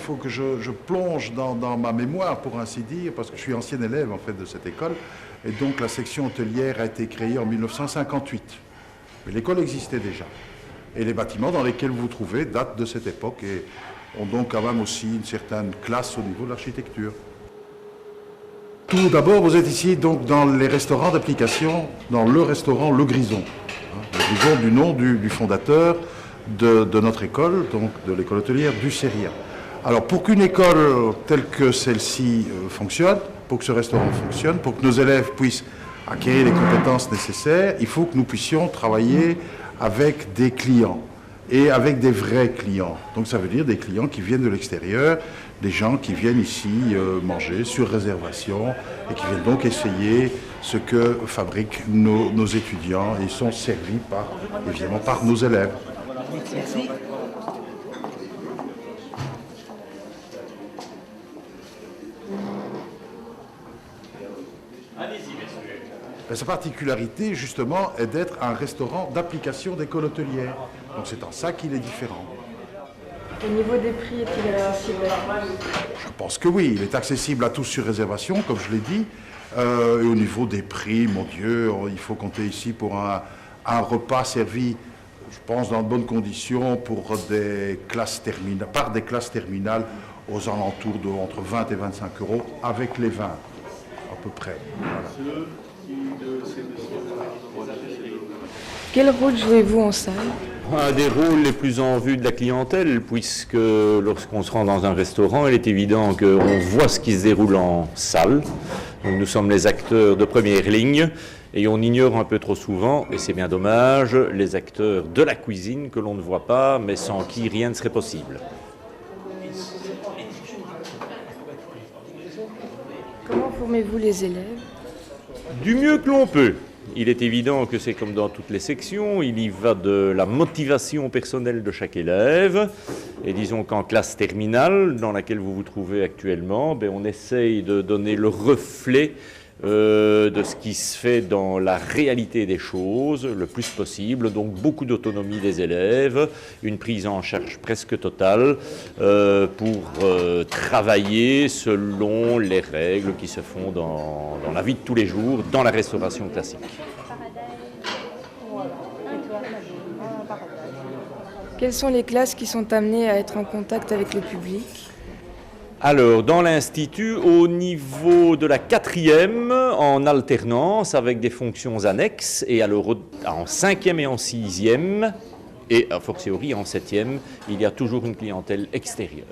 faut que je plonge dans ma mémoire, pour ainsi dire, parce que je suis ancien élève en fait de cette école, et donc la section hôtelière a été créée en 1958. Mais l'école existait déjà. Et les bâtiments dans lesquels vous vous trouvez datent de cette époque et ont donc quand même aussi une certaine classe au niveau de l'architecture. Tout d'abord, vous êtes ici donc dans les restaurants d'application, dans le restaurant Le Grison. Le Grison du nom du fondateur de notre école, donc de l'école hôtelière du Séria. Alors pour qu'une école telle que celle-ci fonctionne, pour que ce restaurant fonctionne, pour que nos élèves puissent acquérir les compétences nécessaires, il faut que nous puissions travailler avec des clients et avec des vrais clients. Donc ça veut dire des clients qui viennent de l'extérieur, des gens qui viennent ici manger sur réservation et qui viennent donc essayer ce que fabriquent nos étudiants et sont servis évidemment par nos élèves. Merci. Sa particularité, justement, est d'être un restaurant d'application d'école hôtelière. Donc c'est en ça qu'il est différent. Au niveau des prix, est-il accessible à tous ? Je pense que oui, il est accessible à tous sur réservation, comme je l'ai dit. Et au niveau des prix, mon Dieu, il faut compter ici pour un repas servi, je pense, dans de bonnes conditions pour des classes terminales aux alentours de entre 20 et 25 euros avec les vins, à peu près. Voilà. Quel rôle jouez-vous en salle ? Un des rôles les plus en vue de la clientèle, puisque lorsqu'on se rend dans un restaurant, il est évident qu'on voit ce qui se déroule en salle. Donc nous sommes les acteurs de première ligne et on ignore un peu trop souvent, et c'est bien dommage, les acteurs de la cuisine que l'on ne voit pas, mais sans qui rien ne serait possible. Comment formez-vous les élèves ? Du mieux que l'on peut. Il est évident que c'est comme dans toutes les sections, il y va de la motivation personnelle de chaque élève. Et disons qu'en classe terminale, dans laquelle vous vous trouvez actuellement, on essaye de donner le reflet de ce qui se fait dans la réalité des choses le plus possible. Donc beaucoup d'autonomie des élèves, une prise en charge presque totale pour travailler selon les règles qui se font dans la vie de tous les jours, dans la restauration classique. Quelles sont les classes qui sont amenées à être en contact avec le public ? Alors, dans l'Institut, au niveau de la 4e, en alternance avec des fonctions annexes, et alors en 5e et en 6e, et a fortiori en 7e, il y a toujours une clientèle extérieure.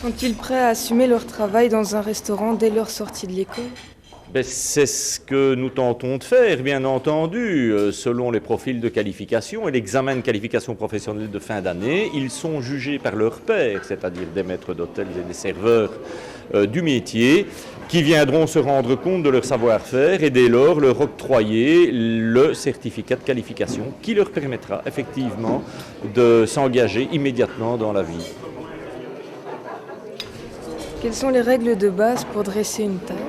Sont-ils prêts à assumer leur travail dans un restaurant dès leur sortie de l'école ? C'est ce que nous tentons de faire, bien entendu, selon les profils de qualification et l'examen de qualification professionnelle de fin d'année. Ils sont jugés par leurs pairs, c'est-à-dire des maîtres d'hôtel et des serveurs du métier, qui viendront se rendre compte de leur savoir-faire et dès lors leur octroyer le certificat de qualification qui leur permettra effectivement de s'engager immédiatement dans la vie. Quelles sont les règles de base pour dresser une table ?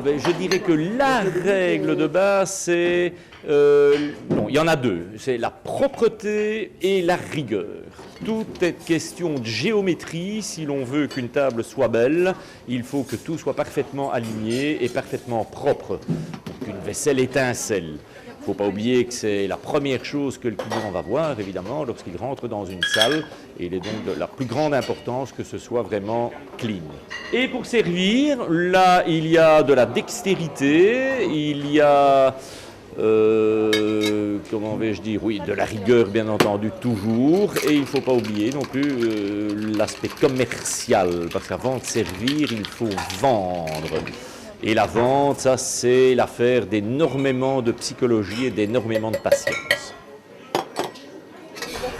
Je dirais que la règle de base, c'est... il y en a deux. C'est la propreté et la rigueur. Tout est question de géométrie. Si l'on veut qu'une table soit belle, il faut que tout soit parfaitement aligné et parfaitement propre. Pour qu'une vaisselle étincelle. Il ne faut pas oublier que c'est la première chose que le client va voir, évidemment, lorsqu'il rentre dans une salle. Et il est donc de la plus grande importance que ce soit vraiment clean. Et pour servir, là, il y a de la dextérité, il y a, comment vais-je dire, oui, de la rigueur, bien entendu, toujours. Et il ne faut pas oublier non plus l'aspect commercial, parce qu'avant de servir, il faut vendre. Et la vente, ça, c'est l'affaire d'énormément de psychologie et d'énormément de patience.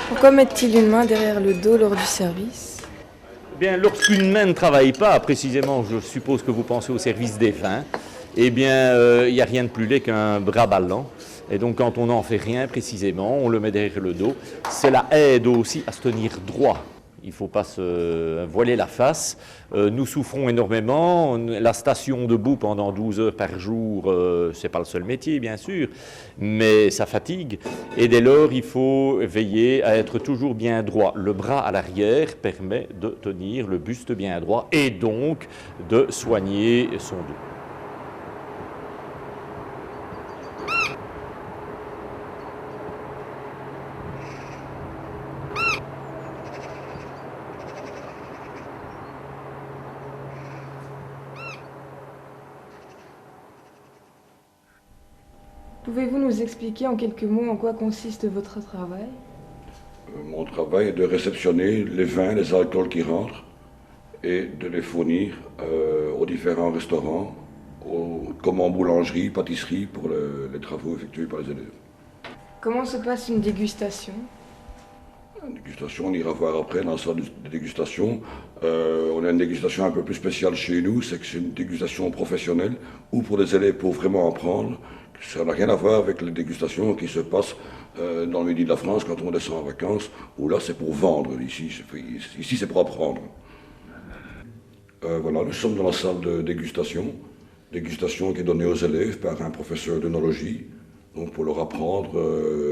Pourquoi met-il une main derrière le dos lors du service ? Bien, lorsqu'une main ne travaille pas, précisément, je suppose que vous pensez au service des vins, eh bien, il n'y a rien de plus laid qu'un bras ballant. Et donc, quand on n'en fait rien précisément, on le met derrière le dos. Cela aide aussi à se tenir droit. Il ne faut pas se voiler la face. Nous souffrons énormément. La station debout pendant 12 heures par jour, ce n'est pas le seul métier, bien sûr, mais ça fatigue. Et dès lors, il faut veiller à être toujours bien droit. Le bras à l'arrière permet de tenir le buste bien droit et donc de soigner son dos. Pouvez-vous nous expliquer en quelques mots en quoi consiste votre travail? Mon travail est de réceptionner les vins, les alcools qui rentrent et de les fournir aux différents restaurants, comme en boulangerie, pâtisserie, pour les travaux effectués par les élèves. Comment se passe une dégustation? Une dégustation, on ira voir après dans la salle de dégustation. On a une dégustation un peu plus spéciale chez nous, c'est que c'est une dégustation professionnelle ou pour des élèves pour vraiment apprendre. Ça n'a rien à voir avec les dégustations qui se passent dans le midi de la France quand on descend en vacances, où là c'est pour vendre, ici c'est pour apprendre. Voilà, nous sommes dans la salle de dégustation qui est donnée aux élèves par un professeur d'œnologie, donc pour leur apprendre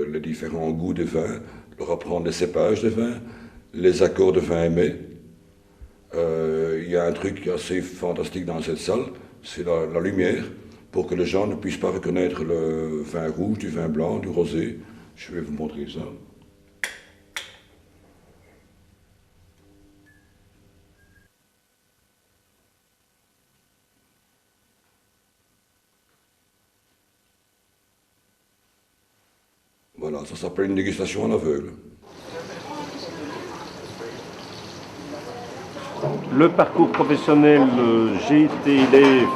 les différents goûts des vins, leur apprendre les cépages des vins, les accords de vin aimés. Il y a un truc assez fantastique dans cette salle, c'est la lumière, pour que les gens ne puissent pas reconnaître le vin rouge du vin blanc, du rosé. Je vais vous montrer ça. Voilà, ça s'appelle une dégustation en aveugle. Le parcours professionnel, j'ai été élève,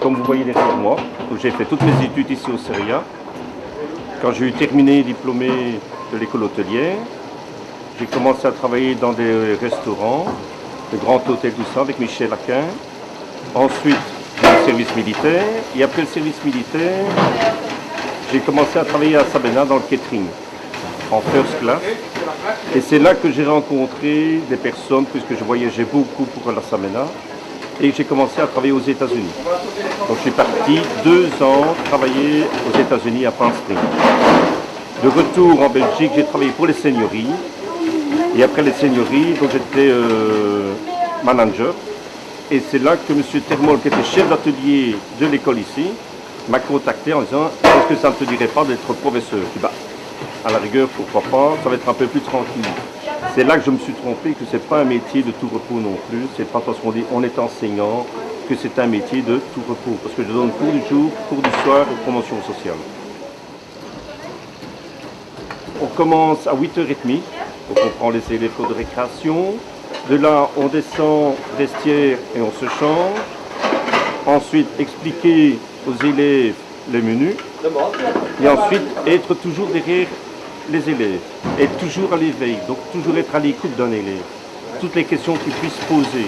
comme vous voyez derrière moi. J'ai fait toutes mes études ici au CERIA. Quand j'ai eu terminé diplômé de l'école hôtelière, j'ai commencé à travailler dans des restaurants, de grands hôtels, tout ça, avec Michel Aquin. Ensuite, le service militaire. Et après le service militaire, j'ai commencé à travailler à Sabena dans le catering, en first class. Et c'est là que j'ai rencontré des personnes, puisque je voyageais beaucoup pour la Sabena, et j'ai commencé à travailler aux États-Unis. Donc je suis parti 2 ans travailler aux États-Unis à Palm Springs. De retour en Belgique, j'ai travaillé pour les seigneuries. Et après les seigneuries, donc j'étais manager. Et c'est là que M. Termol, qui était chef d'atelier de l'école ici, m'a contacté en disant « Est-ce que ça ne te dirait pas d'être professeur ?» Je dis « Bah, à la rigueur, pourquoi pas, ça va être un peu plus tranquille. » C'est là que je me suis trompé, que ce n'est pas un métier de tout repos non plus. C'est pas parce qu'on dit on est enseignant que c'est un métier de tout repos. Parce que je donne cours du jour, cours du soir et promotion sociale. On commence à 8h30, donc on prend les élèves pour de récréation. De là, on descend vestiaire et on se change. Ensuite, expliquer aux élèves les menus. Et ensuite, être toujours derrière les élèves, être toujours à l'éveil, donc toujours être à l'écoute d'un élève. Toutes les questions qu'il puisse poser.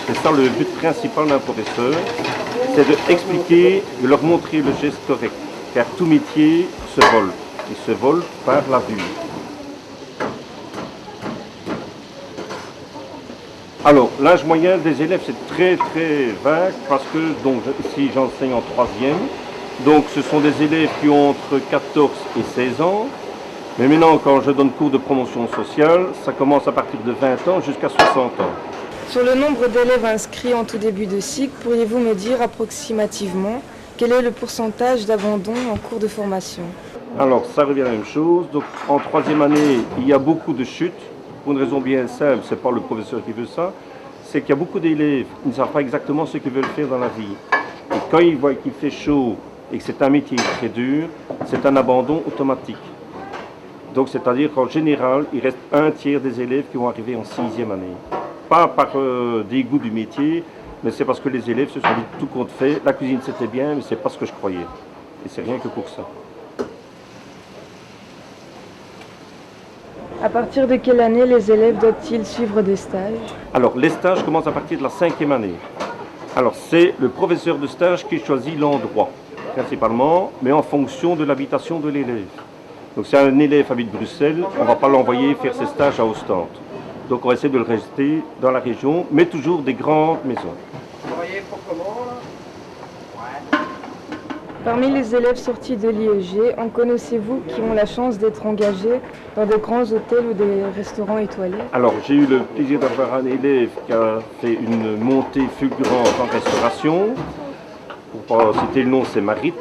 C'est ça le but principal d'un professeur, c'est d'expliquer, de leur montrer le geste correct. Car tout métier se vole. Il se vole par la vue. Alors, l'âge moyen des élèves, c'est très vague parce que donc, ici j'enseigne en 3e. Donc ce sont des élèves qui ont entre 14 et 16 ans. Mais maintenant, quand je donne cours de promotion sociale, ça commence à partir de 20 ans jusqu'à 60 ans. Sur le nombre d'élèves inscrits en tout début de cycle, pourriez-vous me dire approximativement quel est le pourcentage d'abandon en cours de formation? Alors, ça revient à la même chose. Donc, en 3e année, il y a beaucoup de chutes. Pour une raison bien simple, ce n'est pas le professeur qui veut ça. C'est qu'il y a beaucoup d'élèves qui ne savent pas exactement ce qu'ils veulent faire dans la vie. Et quand ils voient qu'il fait chaud et que c'est un métier très dur, c'est un abandon automatique. Donc, c'est-à-dire qu'en général, il reste 1/3 des élèves qui vont arriver en 6e année. Pas par dégoût du métier, mais c'est parce que les élèves se sont dit tout compte fait, la cuisine c'était bien, mais c'est pas ce que je croyais. Et c'est rien que pour ça. À partir de quelle année les élèves doivent-ils suivre des stages? Alors, les stages commencent à partir de la 5e année. Alors, c'est le professeur de stage qui choisit l'endroit, principalement, mais en fonction de l'habitation de l'élève. Donc, si un élève habite Bruxelles, on ne va pas l'envoyer faire ses stages à Ostende. Donc on essaie de le rester dans la région, mais toujours des grandes maisons. Parmi les élèves sortis de l'IEG, en connaissez-vous qui ont la chance d'être engagés dans de grands hôtels ou des restaurants étoilés? Alors j'ai eu le plaisir d'avoir un élève qui a fait une montée fulgurante en restauration. Pour pas citer le nom, c'est Marit,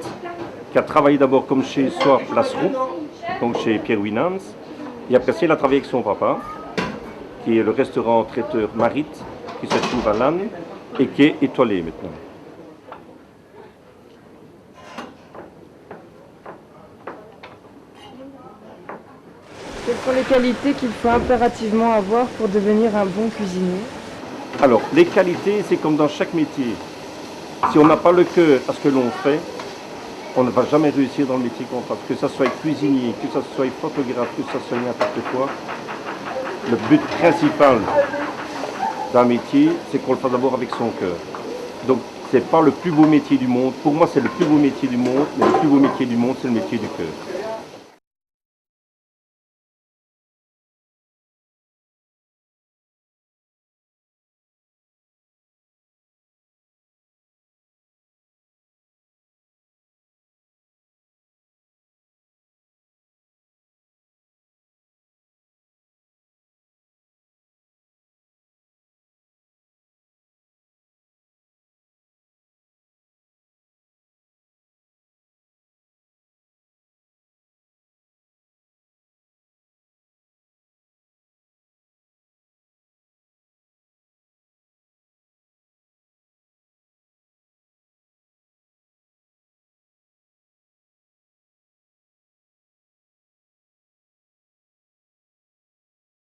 qui a travaillé d'abord comme chez soi Place Roux, donc chez Pierre Winans. Et après ça, il a travaillé avec son papa, qui est le restaurant traiteur Marit, qui se trouve à Lannes et qui est étoilé maintenant. Quelles sont les qualités qu'il faut impérativement avoir pour devenir un bon cuisinier? Alors, les qualités, c'est comme dans chaque métier. Si on n'a pas le cœur à ce que l'on fait, on ne va jamais réussir dans le métier qu'on fait. Que ce soit cuisinier, que ce soit photographe, que ce soit n'importe quoi. Le but principal d'un métier, c'est qu'on le fasse d'abord avec son cœur. Donc, c'est pas le plus beau métier du monde. Pour moi, c'est le plus beau métier du monde, mais le plus beau métier du monde, c'est le métier du cœur.